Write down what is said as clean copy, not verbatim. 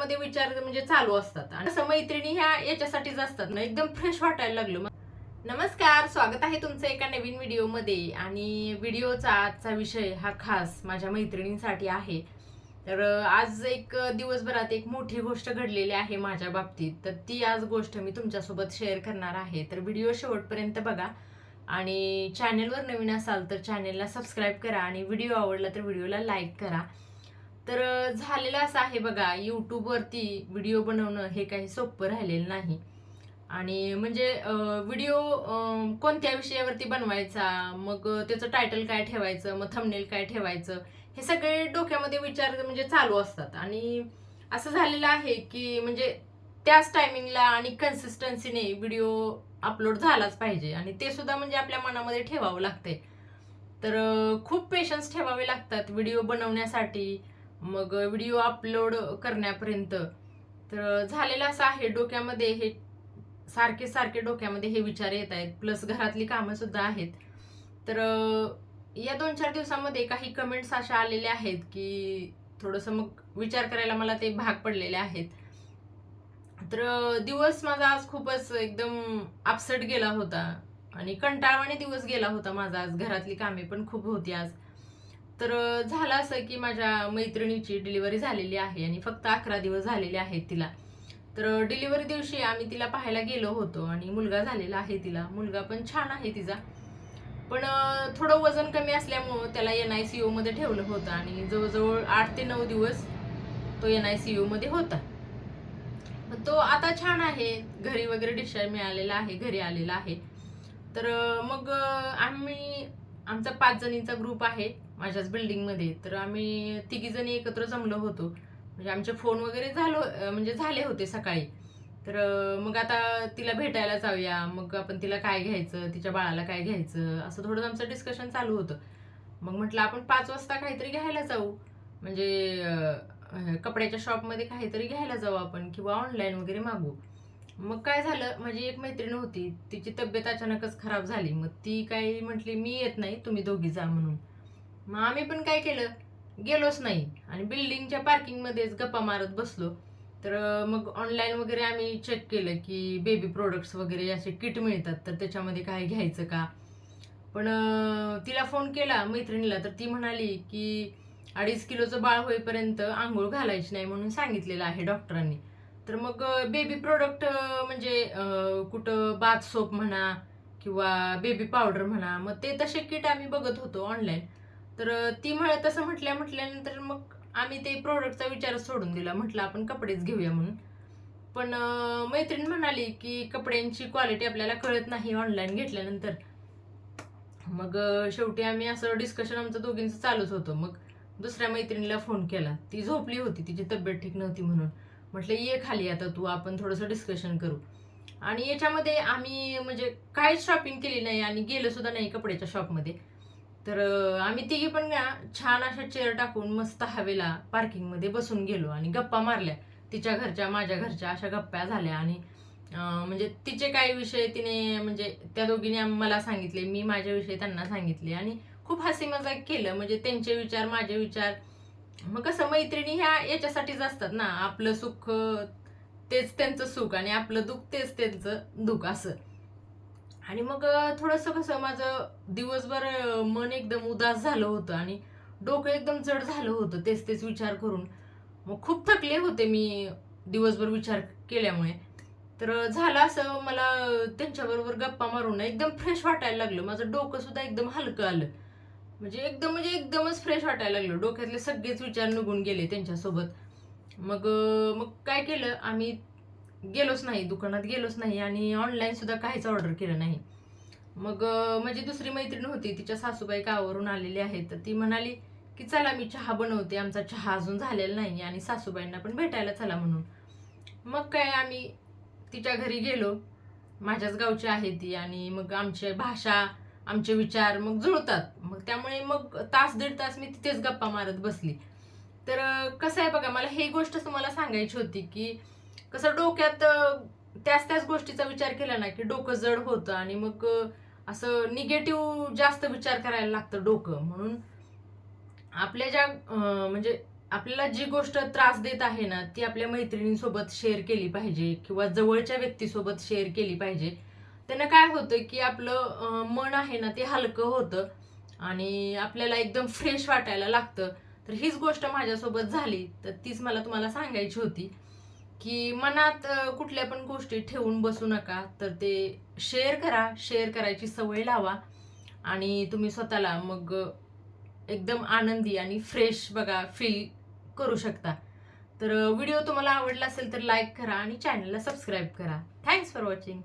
डोक्यामध्ये विचार म्हणजे चालू असतात आणि असं मैत्रिणी ह्या याच्यासाठीच असतात ना, एकदम फ्रेश वाटायला लागलं. नमस्कार, स्वागत आहे तुमचं एका नवीन व्हिडिओमध्ये. आणि व्हिडिओचा आजचा विषय हा खास माझ्या मैत्रिणींसाठी आहे. तर आज एक दिवसभरात एक मोठी गोष्ट घडलेली आहे माझ्या बाबतीत, तर ती आज गोष्ट मी तुमच्यासोबत शेअर करणार आहे. तर व्हिडिओ शेवटपर्यंत बघा आणि चॅनलवर नवीन असाल तर चॅनलला सबस्क्राईब करा आणि व्हिडिओ आवडला तर व्हिडिओला लाईक करा. तर झालेलं असं आहे बघा, यूट्यूबवरती व्हिडिओ बनवणं हे काही सोपं राहिलेलं नाही. आणि म्हणजे व्हिडिओ कोणत्या विषयावरती बनवायचा, मग त्याचं टायटल काय ठेवायचं, मग थंबनेल काय ठेवायचं, हे सगळे डोक्यामध्ये विचार म्हणजे चालू असतात. आणि असं झालेलं आहे की म्हणजे त्याच टायमिंगला आणि कन्सिस्टन्सीने व्हिडिओ अपलोड झालाच पाहिजे, आणि ते सुद्धा म्हणजे आपल्या मनामध्ये ठेवावं लागतंय. तर खूप पेशन्स ठेवावे लागतात व्हिडिओ बनवण्यासाठी, मग व्हिडिओ अपलोड करण्यापर्यंत. तर झालेलं असं आहे, डोक्यामध्ये हे सारखे सारखे डोक्यामध्ये हे विचार येत आहेत, प्लस घरातली कामं सुद्धा आहेत. तर या 2-4 दिवसामध्ये काही कमेंट्स अशा आलेल्या आहेत की थोडंसं मग विचार करायला मला ते भाग पडलेले आहेत. तर दिवस माझा आज खूपच एकदम अपसेट गेला होता आणि कंटाळवाणे दिवस गेला होता माझा आज. घरातली कामे पण खूप होती आज. तर झालं असं की माझ्या मैत्रिणीची डिलिव्हरी झालेली आहे आणि फक्त 11 दिवस झालेले आहेत तिला. तर डिलिव्हरी दिवशी आम्ही तिला पाहायला गेलो होतो आणि मुलगा झालेला आहे तिला. मुलगा पण छान आहे तिचा. पण थोडं वजन कमी असल्यामुळं त्याला NICU मध्ये ठेवलं होतं आणि जवळजवळ 8 ते 9 दिवस तो NICU मध्ये होता. तो आता छान आहे, घरी वगैरे डिस्चार्ज मिळालेला आहे, घरी आलेला आहे. तर मग आम्ही आमचा 5 जणींचा ग्रुप आहे माझ्याच बिल्डिंगमध्ये. तर आम्ही तिघी जणी एकत्र जमलो होतो. म्हणजे आमचे फोन वगैरे म्हणजे झाले होते सकाळी. तर मग आता तिला भेटायला जाऊया, मग आपण तिला काय घ्यायचं, तिच्या बाळाला काय घ्यायचं, असं थोडं आमचं डिस्कशन चालू होतं. मग म्हटलं आपण 5 वाजता काहीतरी घ्यायला जाऊ, म्हणजे कपड्याच्या शॉपमध्ये काहीतरी घ्यायला जाऊ आपण, किंवा ऑनलाईन वगैरे मागू. मग काय झालं, माझी एक मैत्रीण होती, तिची तब्येत अचानकच खराब झाली. मग ती काय म्हटली, मी येत नाही, तुम्ही दोघी जा म्हणून. मग आम्ही पण काय केलं, गेलोच नाही आणि बिल्डिंगच्या पार्किंगमध्येच गप्पा मारत बसलो. तर मग ऑनलाईन वगैरे आम्ही चेक केलं की बेबी प्रोडक्ट्स वगैरे असे किट मिळतात, तर त्याच्यामध्ये काय घ्यायचं का. पण तिला फोन केला मैत्रिणीला, तर ती म्हणाली की 2.5 किलोचं बाळ होईपर्यंत आंघोळ घालायची नाही म्हणून सांगितलेलं आहे डॉक्टरांनी. तर मग बेबी प्रोडक्ट म्हणजे कुठं बाथ सोप म्हणा किंवा बेबी पावडर म्हणा, मग ते तसे किट आम्ही बघत होतो ऑनलाईन. तर ती तसं म्हटल्यानंतर मग आम्ही ते प्रोडक्टचा विचार सोडून दिला. म्हटलं आपण कपडेच घेऊया म्हणून. पण मैत्रीण म्हणाली की कपड्यांची क्वालिटी आपल्याला कळत नाही ऑनलाईन घेतल्यानंतर. मग शेवटी आम्ही असं डिस्कशन आमचं दोघींचं चालूच होतं. मग दुसऱ्या मैत्रिणीला फोन केला, ती झोपली होती, तिची तब्येत ठीक नव्हती म्हणून. म्हटलं ये खाली आता तू, आपण थोडंसं डिस्कशन करू. आणि याच्यामध्ये आम्ही म्हणजे काहीच शॉपिंग केली नाही आणि गेलो सुद्धा नाही कपड्याच्या शॉपमध्ये. तर आम्ही तिघी पण ना छान अशा चेअर टाकून मस्त हवेला पार्किंगमध्ये बसून गेलो आणि गप्पा मारल्या. तिच्या घरच्या, माझ्या घरच्या अशा गप्पा झाल्या. आणि म्हणजे तिचे काही विषय तिने म्हणजे त्या दोघींनी मला सांगितले, मी माझे विषय त्यांना सांगितले आणि खूप हसी मजाक केलं. म्हणजे त्यांचे विचार, माझे विचार. मग कसं मैत्रिणी ह्या याच्यासाठीच असतात ना, आपलं सुख तेच त्यांचं सुख आणि आपलं दुःख तेच त्यांचं दुःख असं. आणि मग थोडंसं कसं माझं दिवसभर मन एकदम उदास झालं होतं आणि डोकं एकदम जड झालं होतं तेच तेच विचार करून. मग खूप थकले होते मी दिवसभर विचार केल्यामुळे. तर झालं असं, मला त्यांच्याबरोबर गप्पा मारून ना एकदम फ्रेश वाटायला लागलं. माझं डोकं सुद्धा एकदम हलकं आलं. म्हणजे एकदमच फ्रेश वाटायला लागलं. डोक्यातले सगळेच विचार निघून गेले त्यांच्यासोबत. मग मग काय केलं आम्ही, गेलोच नाही, दुकानात गेलोच नाही आणि ऑनलाईन सुद्धा काहीच ऑर्डर केलं नाही. मग माझी दुसरी मैत्रीण होती, तिच्या सासूबाई गावावरून आलेली आहेत. तर ती म्हणाली की चला मी चहा बनवते, आमचा चहा अजून झालेला नाही आणि सासूबाईंना पण भेटायला चला म्हणून. मग काय आम्ही तिच्या घरी गेलो. माझ्याच गावची आहे ती आणि मग आमची भाषा, आमचे विचार मग जुळतात. मग त्यामुळे मग तास दीड तास मी तिथेच गप्पा मारत बसली. तर कसं आहे बघा, मला ही गोष्ट तुम्हाला सांगायची होती की कसं डोक्यात त्याच त्याच गोष्टीचा विचार केला ना की डोकं जड होतं आणि मग असं निगेटिव्ह जास्त विचार करायला लागतं डोकं. म्हणून आपल्या ज्या म्हणजे आपल्याला जी गोष्ट त्रास देत आहे ना ती आपल्या मैत्रिणींसोबत शेअर केली पाहिजे किंवा जवळच्या व्यक्तीसोबत शेअर केली पाहिजे. त्यानं काय होतं की आपलं मन आहे ना ते हलकं होतं आणि आपल्याला एकदम फ्रेश वाटायला लागतं. तर हीच गोष्ट माझ्यासोबत झाली, तर तीच मला तुम्हाला सांगायची होती की मनात कुठल्या पण गोष्टी ठेवून बसू नका. तर ते शेअर करा, शेअर करायची सवय लावा आणि तुम्ही स्वतःला मग एकदम आनंदी आणि फ्रेश बघा फील करू शकता. तर व्हिडिओ तुम्हाला आवडला असेल तर लाईक करा आणि चॅनलला सबस्क्राईब करा. Thanks for watching.